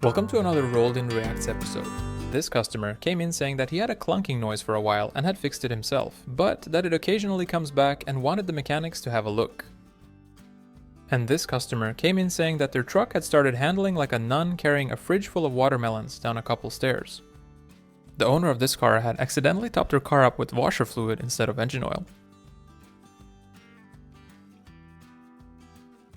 Welcome to another Rolled in Reacts episode. This customer came in saying that he had a clunking noise for a while and had fixed it himself, but that it occasionally comes back and wanted the mechanics to have a look. And this customer came in saying that their truck had started handling like a nun carrying a fridge full of watermelons down a couple stairs. The owner of this car had accidentally topped her car up with washer fluid instead of engine oil.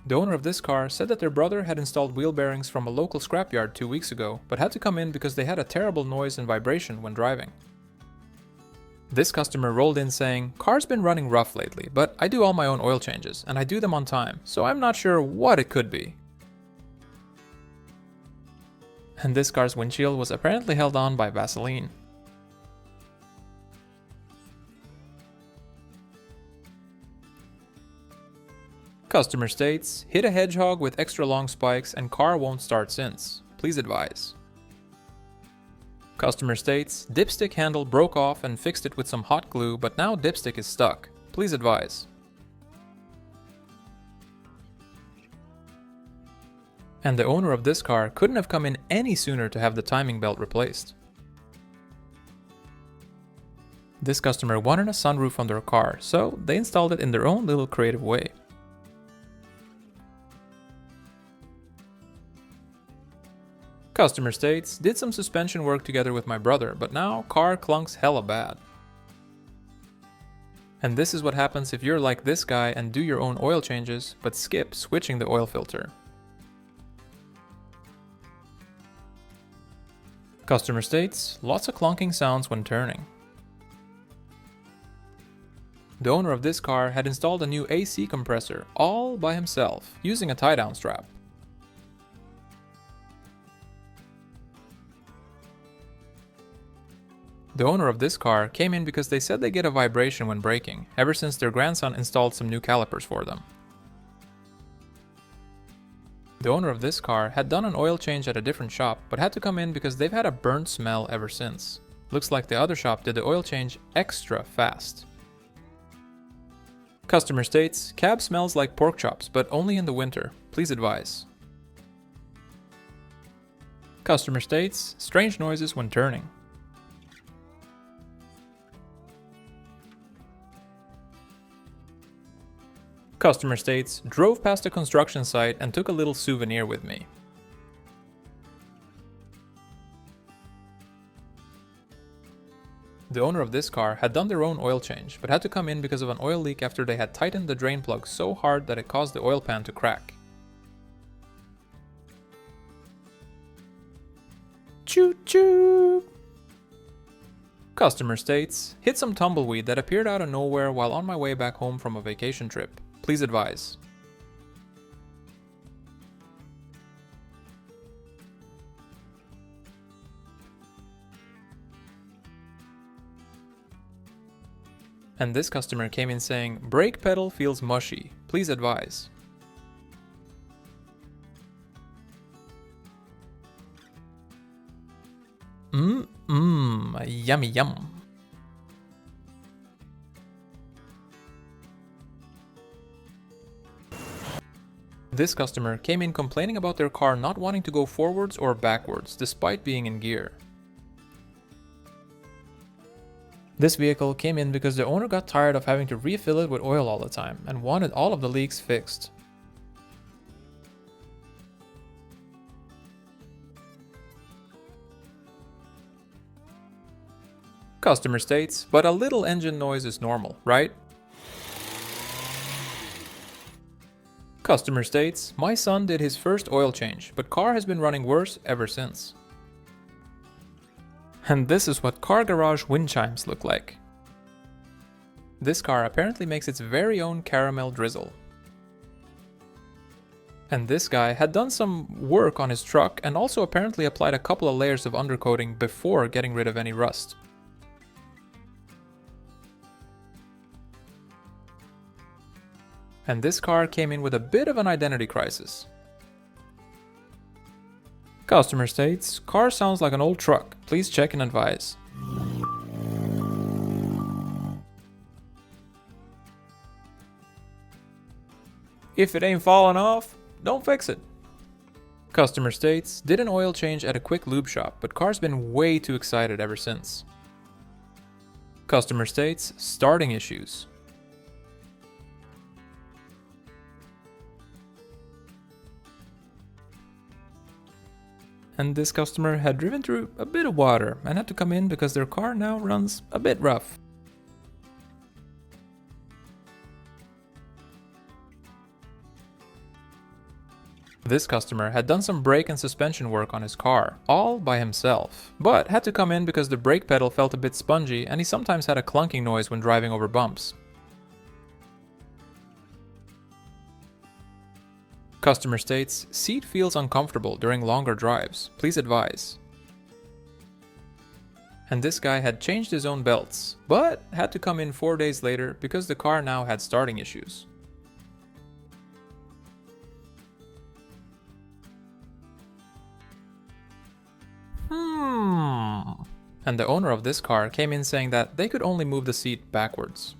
The owner of this car said that their brother had installed wheel bearings from a local scrapyard 2 weeks ago, but had to come in because they had a terrible noise and vibration when driving. This customer rolled in saying, "Car's been running rough lately, but I do all my own oil changes, and I do them on time, so I'm not sure what it could be." And this car's windshield was apparently held on by Vaseline. Customer states, hit a hedgehog with extra long spikes and car won't start since. Please advise. Customer states, dipstick handle broke off and fixed it with some hot glue, but now dipstick is stuck. Please advise. And the owner of this car couldn't have come in any sooner to have the timing belt replaced. This customer wanted a sunroof on their car, so they installed it in their own little creative way. Customer states, did some suspension work together with my brother, but now car clunks hella bad. And this is what happens if you're like this guy and do your own oil changes, but skip switching the oil filter. Customer states, lots of clunking sounds when turning. The owner of this car had installed a new AC compressor all by himself, using a tie-down strap. The owner of this car came in because they said they get a vibration when braking, ever since their grandson installed some new calipers for them. The owner of this car had done an oil change at a different shop, but had to come in because they've had a burnt smell ever since. Looks like the other shop did the oil change extra fast. Customer states, cab smells like pork chops, but only in the winter. Please advise. Customer states, strange noises when turning. Customer states, drove past a construction site and took a little souvenir with me. The owner of this car had done their own oil change, but had to come in because of an oil leak after they had tightened the drain plug so hard that it caused the oil pan to crack. Choo choo! Customer states, hit some tumbleweed that appeared out of nowhere while on my way back home from a vacation trip. Please advise. And this customer came in saying, brake pedal feels mushy. Please advise. Yummy yum. This customer came in complaining about their car not wanting to go forwards or backwards despite being in gear. This vehicle came in because the owner got tired of having to refill it with oil all the time and wanted all of the leaks fixed. Customer states, but a little engine noise is normal, right? Customer states, my son did his first oil change, but car has been running worse ever since. And this is what car garage wind chimes look like. This car apparently makes its very own caramel drizzle. And this guy had done some work on his truck and also apparently applied a couple of layers of undercoating before getting rid of any rust. And this car came in with a bit of an identity crisis. Customer states, car sounds like an old truck. Please check and advise. If it ain't falling off, don't fix it. Customer states, did an oil change at a quick lube shop, but car's been way too excited ever since. Customer states, starting issues. And this customer had driven through a bit of water and had to come in because their car now runs a bit rough. This customer had done some brake and suspension work on his car, all by himself, but had to come in because the brake pedal felt a bit spongy and he sometimes had a clunking noise when driving over bumps. Customer states, seat feels uncomfortable during longer drives, please advise. And this guy had changed his own belts, but had to come in 4 days later because the car now had starting issues. And the owner of this car came in saying that they could only move the seat backwards.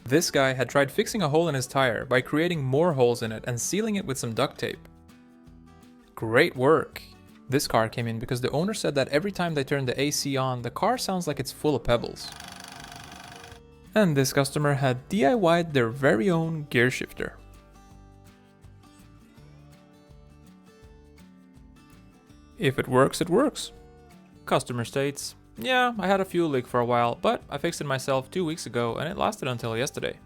This guy had tried fixing a hole in his tire by creating more holes in it and sealing it with some duct tape. Great work! This car came in because the owner said that every time they turn the AC on, the car sounds like it's full of pebbles. And this customer had DIY'd their very own gear shifter. If it works, it works. Customer states, yeah, I had a fuel leak for a while, but I fixed it myself 2 weeks ago and it lasted until yesterday.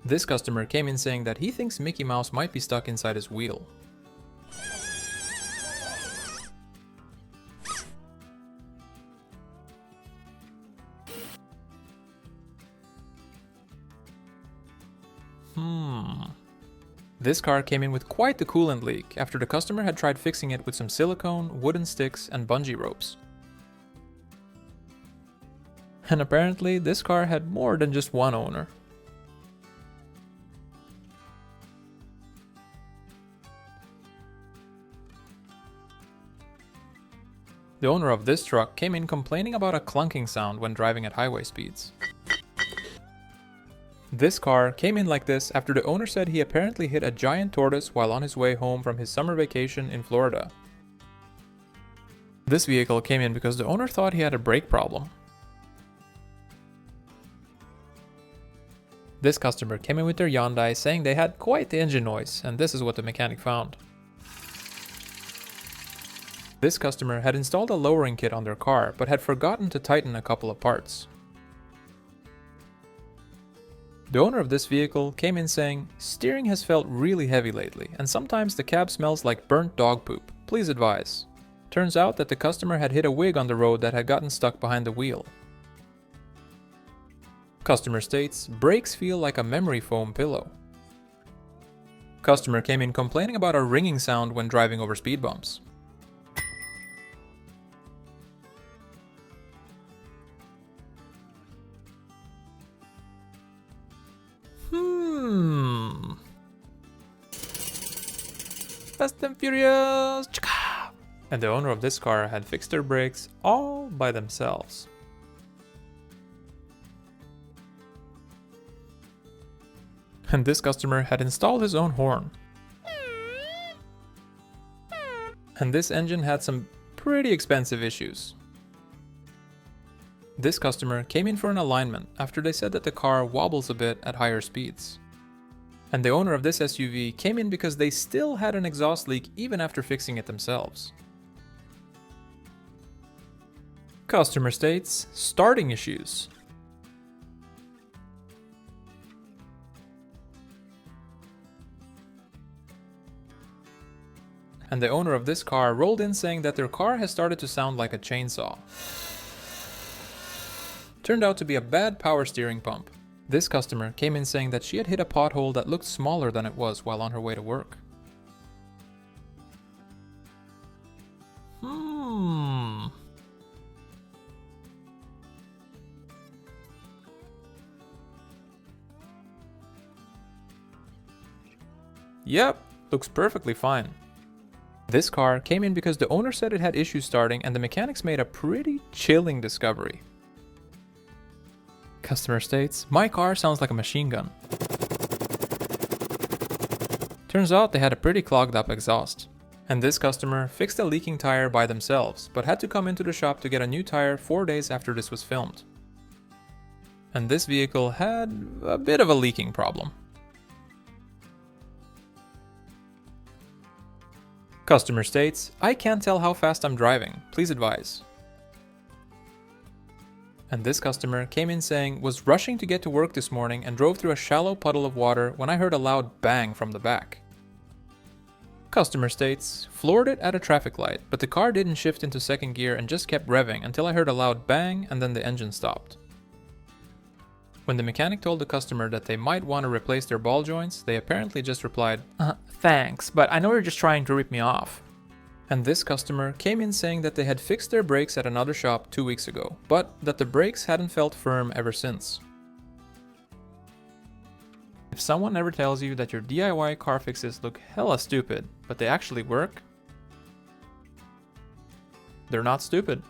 This customer came in saying that he thinks Mickey Mouse might be stuck inside his wheel. This car came in with quite the coolant leak after the customer had tried fixing it with some silicone, wooden sticks, and bungee ropes. And apparently this car had more than just one owner. The owner of this truck came in complaining about a clunking sound when driving at highway speeds. This car came in like this after the owner said he apparently hit a giant tortoise while on his way home from his summer vacation in Florida. This vehicle came in because the owner thought he had a brake problem. This customer came in with their Hyundai saying they had quite the engine noise, and this is what the mechanic found. This customer had installed a lowering kit on their car but had forgotten to tighten a couple of parts. The owner of this vehicle came in saying, steering has felt really heavy lately and sometimes the cab smells like burnt dog poop, please advise. Turns out that the customer had hit a wig on the road that had gotten stuck behind the wheel. Customer states, brakes feel like a memory foam pillow. Customer came in complaining about a ringing sound when driving over speed bumps. Fast and Furious! And the owner of this car had fixed their brakes all by themselves. And this customer had installed his own horn. And this engine had some pretty expensive issues. This customer came in for an alignment after they said that the car wobbles a bit at higher speeds. And the owner of this SUV came in because they still had an exhaust leak even after fixing it themselves. Customer states, starting issues. And the owner of this car rolled in saying that their car has started to sound like a chainsaw. Turned out to be a bad power steering pump. This customer came in saying that she had hit a pothole that looked smaller than it was while on her way to work. Yep, looks perfectly fine. This car came in because the owner said it had issues starting and the mechanics made a pretty chilling discovery. Customer states, "My car sounds like a machine gun." Turns out they had a pretty clogged up exhaust. And this customer fixed a leaking tire by themselves, but had to come into the shop to get a new tire 4 days after this was filmed. And this vehicle had a bit of a leaking problem. Customer states, "I can't tell how fast I'm driving, please advise." And this customer came in saying, "Was rushing to get to work this morning and drove through a shallow puddle of water when I heard a loud bang from the back." Customer states, "Floored it at a traffic light, but the car didn't shift into second gear and just kept revving until I heard a loud bang and then the engine stopped." When the mechanic told the customer that they might want to replace their ball joints, they apparently just replied, "Thanks, but I know you're just trying to rip me off." And this customer came in saying that they had fixed their brakes at another shop 2 weeks ago, but that the brakes hadn't felt firm ever since. If someone ever tells you that your DIY car fixes look hella stupid, but they actually work, they're not stupid.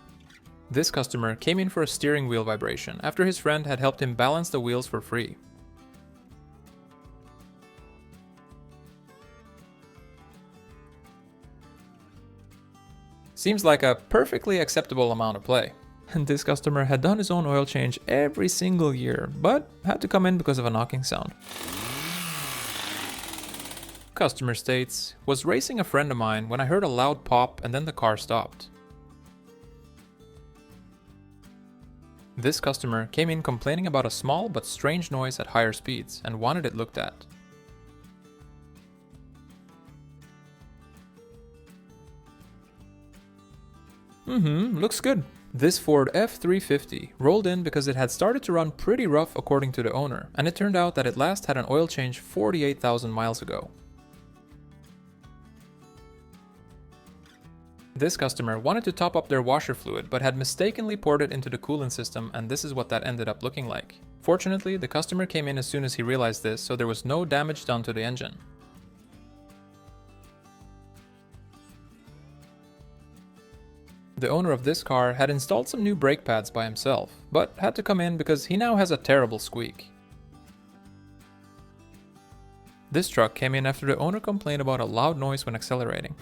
This customer came in for a steering wheel vibration after his friend had helped him balance the wheels for free. Seems like a perfectly acceptable amount of play. And this customer had done his own oil change every single year, but had to come in because of a knocking sound. Customer states, "Was racing a friend of mine when I heard a loud pop and then the car stopped." This customer came in complaining about a small but strange noise at higher speeds and wanted it looked at. Looks good. This Ford F350 rolled in because it had started to run pretty rough according to the owner, and it turned out that it last had an oil change 48,000 miles ago. This customer wanted to top up their washer fluid but had mistakenly poured it into the coolant system, and this is what that ended up looking like. Fortunately, the customer came in as soon as he realized this, so there was no damage done to the engine. The owner of this car had installed some new brake pads by himself, but had to come in because he now has a terrible squeak. This truck came in after the owner complained about a loud noise when accelerating.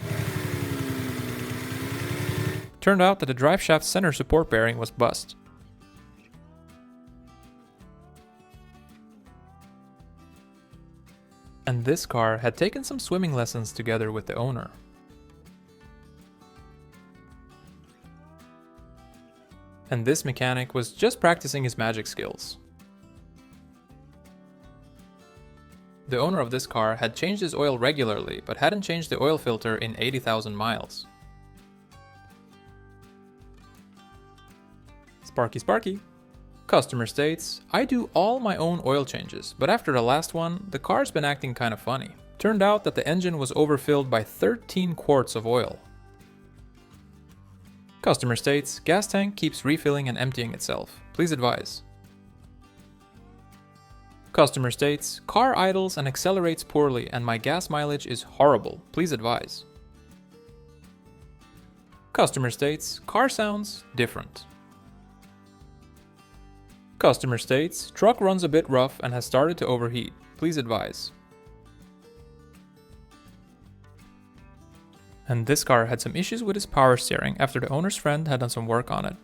Turned out that the driveshaft center support bearing was bust. And this car had taken some swimming lessons together with the owner. And this mechanic was just practicing his magic skills. The owner of this car had changed his oil regularly, but hadn't changed the oil filter in 80,000 miles. Sparky Sparky. Customer states, "I do all my own oil changes, but after the last one, the car's been acting kind of funny. Turned out that the engine was overfilled by 13 quarts of oil." Customer states, "Gas tank keeps refilling and emptying itself. Please advise." Customer states, "Car idles and accelerates poorly and my gas mileage is horrible. Please advise." Customer states, "Car sounds different." Customer states, "Truck runs a bit rough and has started to overheat. Please advise." And this car had some issues with his power steering after the owner's friend had done some work on it.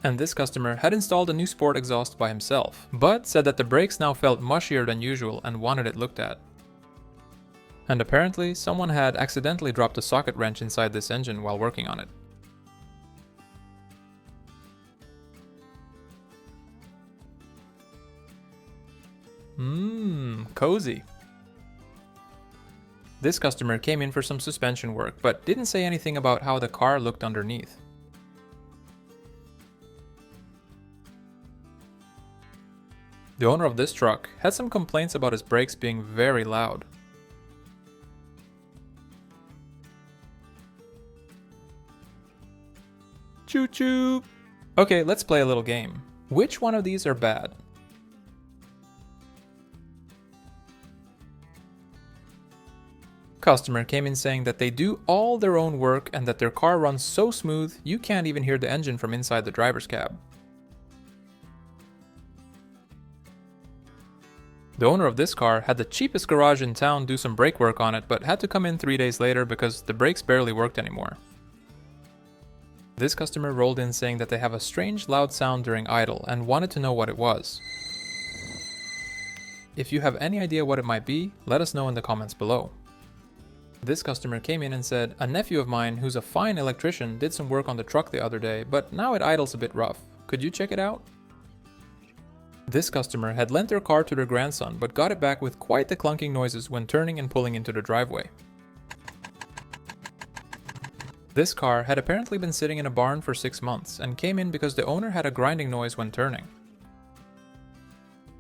And this customer had installed a new sport exhaust by himself, but said that the brakes now felt mushier than usual and wanted it looked at. And apparently, someone had accidentally dropped a socket wrench inside this engine while working on it. Cozy. This customer came in for some suspension work, but didn't say anything about how the car looked underneath. The owner of this truck had some complaints about his brakes being very loud. Choo choo! Okay, let's play a little game. Which one of these are bad? Customer came in saying that they do all their own work and that their car runs so smooth you can't even hear the engine from inside the driver's cab. The owner of this car had the cheapest garage in town do some brake work on it, but had to come in 3 days later because the brakes barely worked anymore. This customer rolled in saying that they have a strange loud sound during idle and wanted to know what it was. If you have any idea what it might be, let us know in the comments below. This customer came in and said, a nephew of mine who's a fine electrician did some work on the truck the other day, but now it idles a bit rough. Could you check it out? This customer had lent their car to their grandson, but got it back with quite the clunking noises when turning and pulling into the driveway. This car had apparently been sitting in a barn for 6 months and came in because the owner had a grinding noise when turning.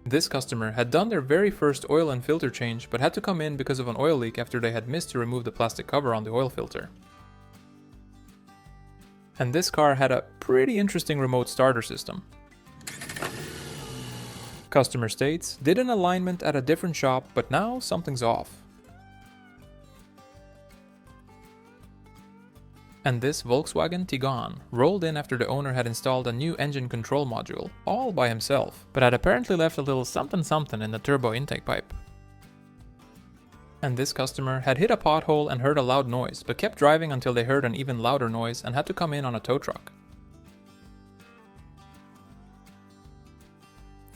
This customer had done their very first oil and filter change, but had to come in because of an oil leak after they had missed to remove the plastic cover on the oil filter. And this car had a pretty interesting remote starter system. Customerstates did an alignment at a different shop, but now something's off. And this Volkswagen Tiguan rolled in after the owner had installed a new engine control module, all by himself, but had apparently left a little something something in the turbo intake pipe. And this customer had hit a pothole and heard a loud noise, but kept driving until they heard an even louder noise and had to come in on a tow truck.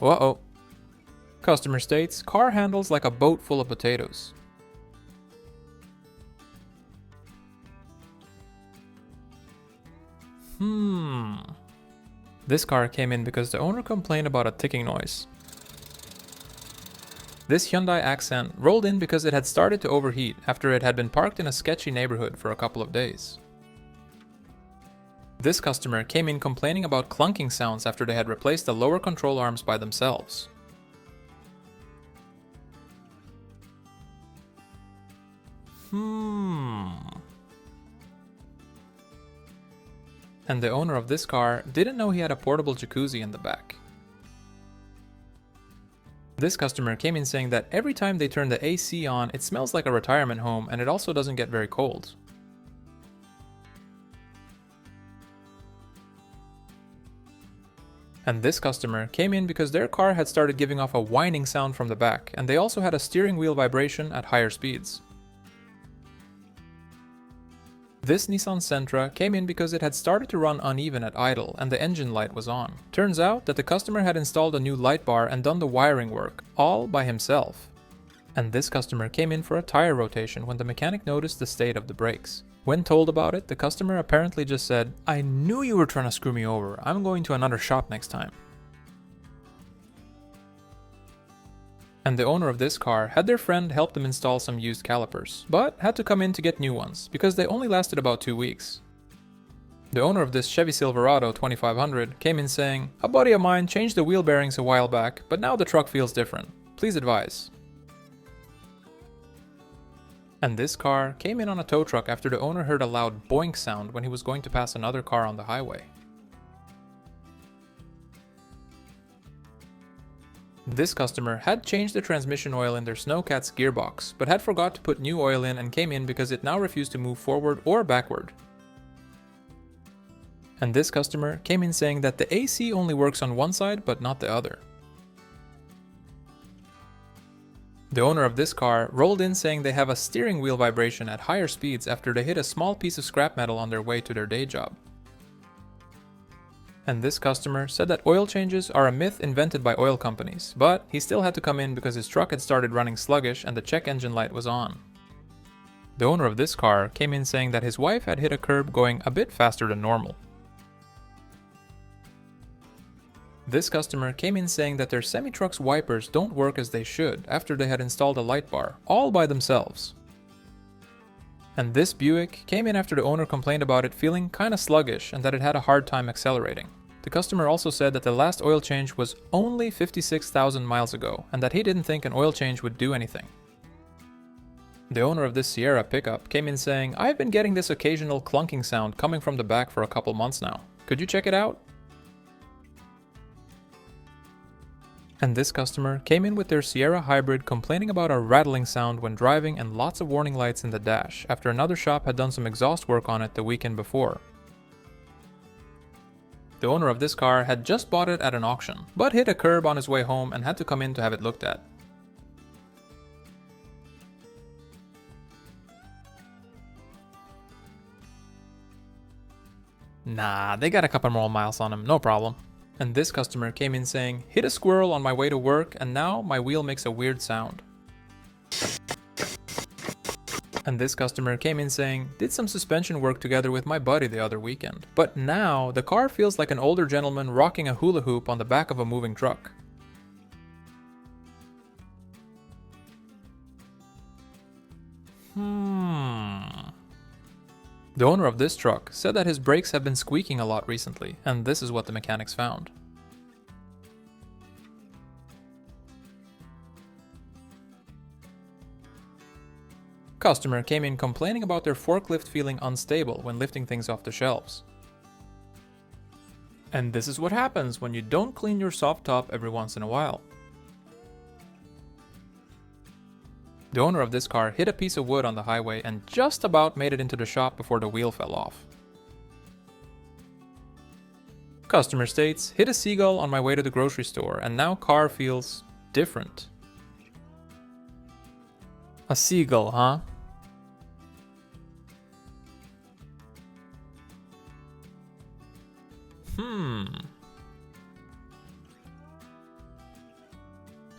Uh-oh. Customer states, car handles like a boat full of potatoes. This car came in because the owner complained about a ticking noise. This Hyundai Accent rolled in because it had started to overheat after it had been parked in a sketchy neighborhood for a couple of days. This customer came in complaining about clunking sounds after they had replaced the lower control arms by themselves. And the owner of this car didn't know he had a portable jacuzzi in the back. This customer came in saying that every time they turn the AC on, it smells like a retirement home and it also doesn't get very cold. And this customer came in because their car had started giving off a whining sound from the back, and they also had a steering wheel vibration at higher speeds. This Nissan Sentra came in because it had started to run uneven at idle and the engine light was on. Turns out that the customer had installed a new light bar and done the wiring work, all by himself. And this customer came in for a tire rotation when the mechanic noticed the state of the brakes. When told about it, the customer apparently just said, "I knew you were trying to screw me over. I'm going to another shop next time." And the owner of this car had their friend help them install some used calipers, but had to come in to get new ones, because they only lasted about 2 weeks. The owner of this Chevy Silverado 2500 came in saying, "A buddy of mine changed the wheel bearings a while back, but now the truck feels different. Please advise." And this car came in on a tow truck after the owner heard a loud boink sound when he was going to pass another car on the highway. This customer had changed the transmission oil in their Snowcat's gearbox, but had forgot to put new oil in and came in because it now refused to move forward or backward. And this customer came in saying that the AC only works on one side but not the other. The owner of this car rolled in saying they have a steering wheel vibration at higher speeds after they hit a small piece of scrap metal on their way to their day job. And this customer said that oil changes are a myth invented by oil companies, but he still had to come in because his truck had started running sluggish and the check engine light was on. The owner of this car came in saying that his wife had hit a curb going a bit faster than normal. This customer came in saying that their semi-truck's wipers don't work as they should after they had installed a light bar, all by themselves. And this Buick came in after the owner complained about it feeling kinda sluggish and that it had a hard time accelerating. The customer also said that the last oil change was only 56,000 miles ago and that he didn't think an oil change would do anything. The owner of this Sierra pickup came in saying, "I've been getting this occasional clunking sound coming from the back for a couple months now. Could you check it out?" And this customer came in with their Sierra Hybrid complaining about a rattling sound when driving and lots of warning lights in the dash after another shop had done some exhaust work on it the weekend before. The owner of this car had just bought it at an auction, but hit a curb on his way home and had to come in to have it looked at. Nah, they got a couple more miles on them, no problem. And this customer came in saying, hit a squirrel on my way to work and now my wheel makes a weird sound. And this customer came in saying, did some suspension work together with my buddy the other weekend, but now the car feels like an older gentleman rocking a hula hoop on the back of a moving truck. The owner of this truck said that his brakes have been squeaking a lot recently, and this is what the mechanics found. Customer came in complaining about their forklift feeling unstable when lifting things off the shelves. And this is what happens when you don't clean your soft top every once in a while. The owner of this car hit a piece of wood on the highway and just about made it into the shop before the wheel fell off. Customer states, hit a seagull on my way to the grocery store and now car feels different. A seagull, huh?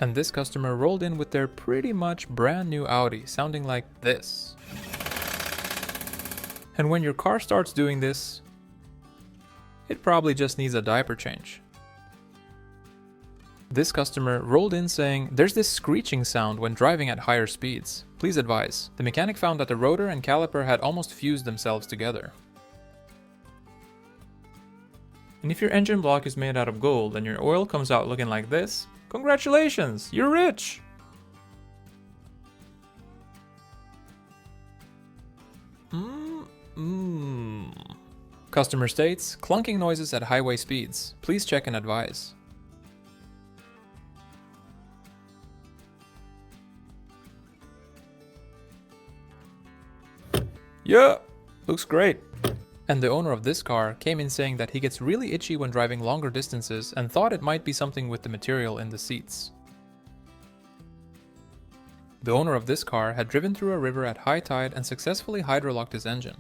And this customer rolled in with their pretty much brand new Audi, sounding like this. And when your car starts doing this, it probably just needs a diaper change. This customer rolled in saying, there's this screeching sound when driving at higher speeds. Please advise. The mechanic found that the rotor and caliper had almost fused themselves together. And if your engine block is made out of gold and your oil comes out looking like this, congratulations, you're rich! Customer states, clunking noises at highway speeds. Please check and advise. Yeah, looks great. And the owner of this car came in saying that he gets really itchy when driving longer distances and thought it might be something with the material in the seats. The owner of this car had driven through a river at high tide and successfully hydrolocked his engine.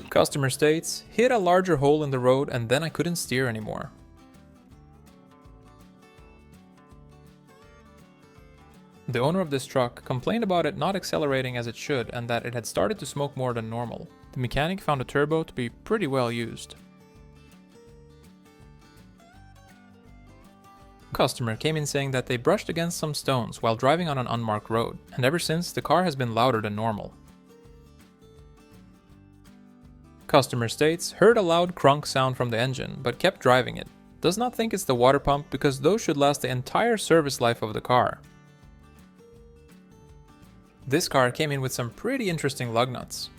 Customer states, hit a larger hole in the road and then I couldn't steer anymore. The owner of this truck complained about it not accelerating as it should and that it had started to smoke more than normal. The mechanic found a turbo to be pretty well used. Customer came in saying that they brushed against some stones while driving on an unmarked road, and ever since the car has been louder than normal. Customer states, heard a loud crunk sound from the engine, but kept driving it. Does not think it's the water pump because those should last the entire service life of the car. This car came in with some pretty interesting lug nuts.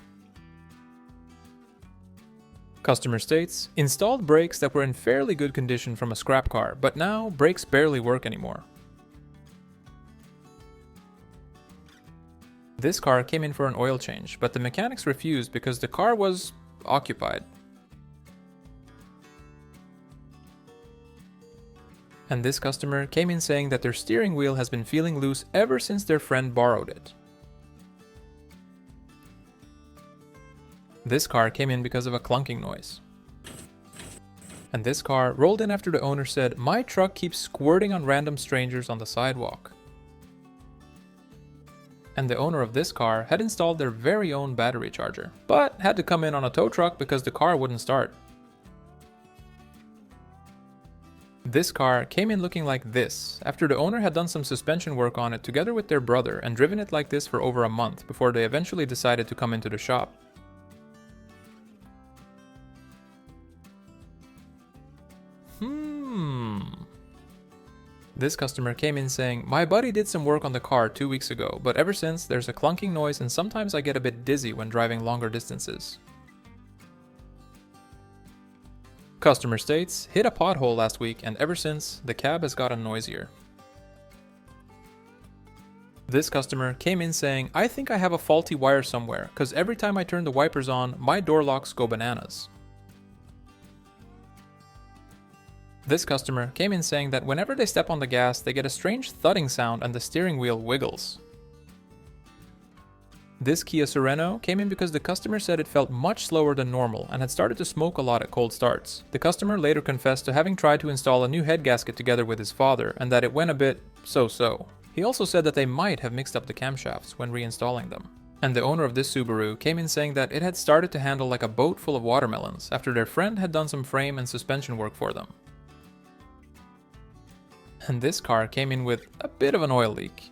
Customer states, installed brakes that were in fairly good condition from a scrap car, but now brakes barely work anymore. This car came in for an oil change, but the mechanics refused because the car was occupied. And this customer came in saying that their steering wheel has been feeling loose ever since their friend borrowed it. This car came in because of a clunking noise. And this car rolled in after the owner said, my truck keeps squirting on random strangers on the sidewalk. And the owner of this car had installed their very own battery charger, but had to come in on a tow truck because the car wouldn't start. This car came in looking like this, after the owner had done some suspension work on it together with their brother and driven it like this for over a month before they eventually decided to come into the shop. This customer came in saying, my buddy did some work on the car 2 weeks ago, but ever since there's a clunking noise and sometimes I get a bit dizzy when driving longer distances. Customer states, hit a pothole last week and ever since, the cab has gotten noisier. This customer came in saying, I think I have a faulty wire somewhere, cause every time I turn the wipers on, my door locks go bananas. This customer came in saying that whenever they step on the gas, they get a strange thudding sound and the steering wheel wiggles. This Kia Sorento came in because the customer said it felt much slower than normal and had started to smoke a lot at cold starts. The customer later confessed to having tried to install a new head gasket together with his father and that it went a bit so-so. He also said that they might have mixed up the camshafts when reinstalling them. And the owner of this Subaru came in saying that it had started to handle like a boat full of watermelons after their friend had done some frame and suspension work for them. And this car came in with a bit of an oil leak.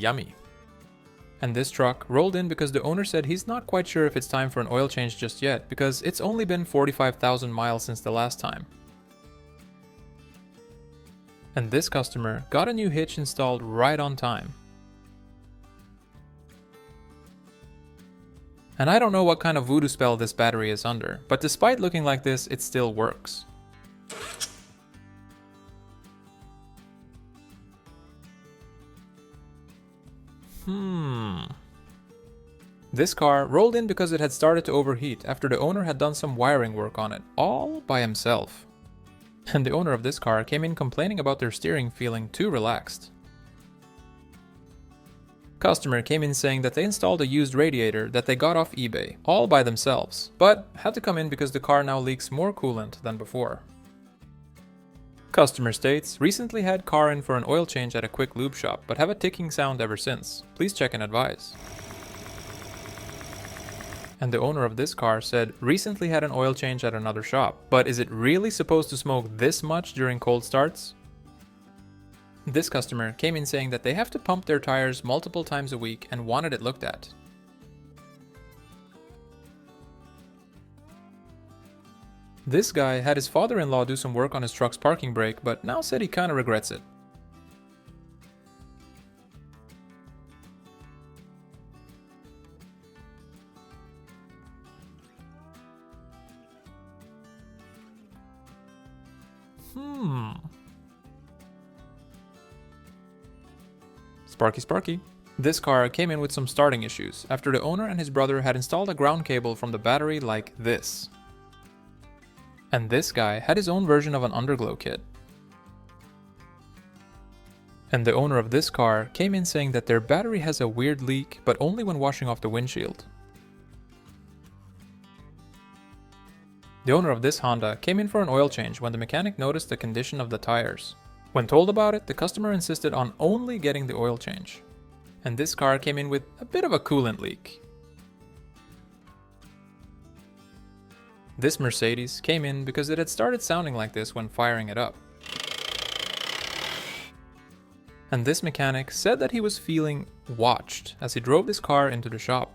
Yummy. And this truck rolled in because the owner said he's not quite sure if it's time for an oil change just yet because it's only been 45,000 miles since the last time. And this customer got a new hitch installed right on time. And I don't know what kind of voodoo spell this battery is under, but despite looking like this, it still works. This car rolled in because it had started to overheat after the owner had done some wiring work on it, all by himself. And the owner of this car came in complaining about their steering feeling too relaxed. Customer came in saying that they installed a used radiator that they got off eBay, all by themselves, but had to come in because the car now leaks more coolant than before. Customer states, recently had car in for an oil change at a quick lube shop, but have a ticking sound ever since. Please check and advise. And the owner of this car said, recently had an oil change at another shop, but is it really supposed to smoke this much during cold starts? This customer came in saying that they have to pump their tires multiple times a week and wanted it looked at. This guy had his father-in-law do some work on his truck's parking brake, but now said he kinda regrets it. Sparky. This car came in with some starting issues after the owner and his brother had installed a ground cable from the battery like this. And this guy had his own version of an underglow kit. And the owner of this car came in saying that their battery has a weird leak, but only when washing off the windshield. The owner of this Honda came in for an oil change when the mechanic noticed the condition of the tires. When told about it, the customer insisted on only getting the oil change. And this car came in with a bit of a coolant leak. This Mercedes came in because it had started sounding like this when firing it up. And this mechanic said that he was feeling watched as he drove this car into the shop.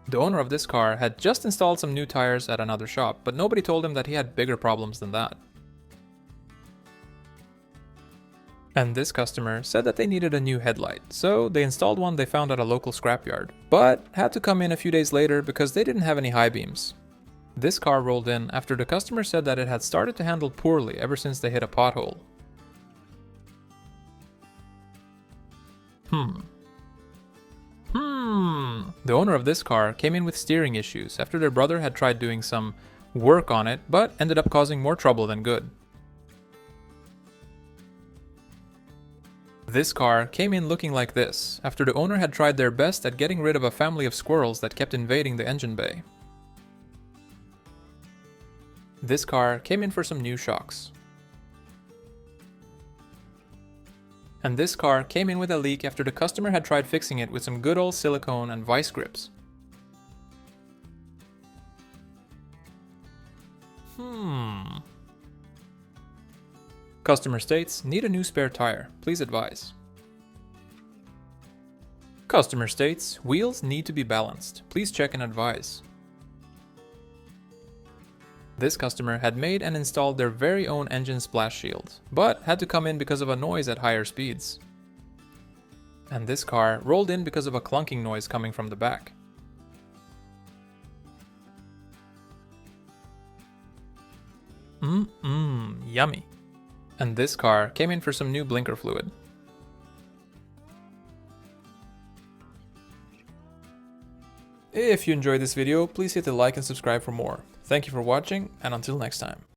The owner of this car had just installed some new tires at another shop, but nobody told him that he had bigger problems than that. And this customer said that they needed a new headlight, so they installed one they found at a local scrapyard, but had to come in a few days later because they didn't have any high beams. This car rolled in after the customer said that it had started to handle poorly ever since they hit a pothole. The owner of this car came in with steering issues after their brother had tried doing some work on it, but ended up causing more trouble than good. This car came in looking like this after the owner had tried their best at getting rid of a family of squirrels that kept invading the engine bay. This car came in for some new shocks. And this car came in with a leak after the customer had tried fixing it with some good old silicone and vice grips. Customer states, need a new spare tire, please advise. Customer states, wheels need to be balanced, please check and advise. This customer had made and installed their very own engine splash shield, but had to come in because of a noise at higher speeds. And this car rolled in because of a clunking noise coming from the back. Yummy. And this car came in for some new blinker fluid. If you enjoyed this video, please hit the like and subscribe for more. Thank you for watching, and until next time.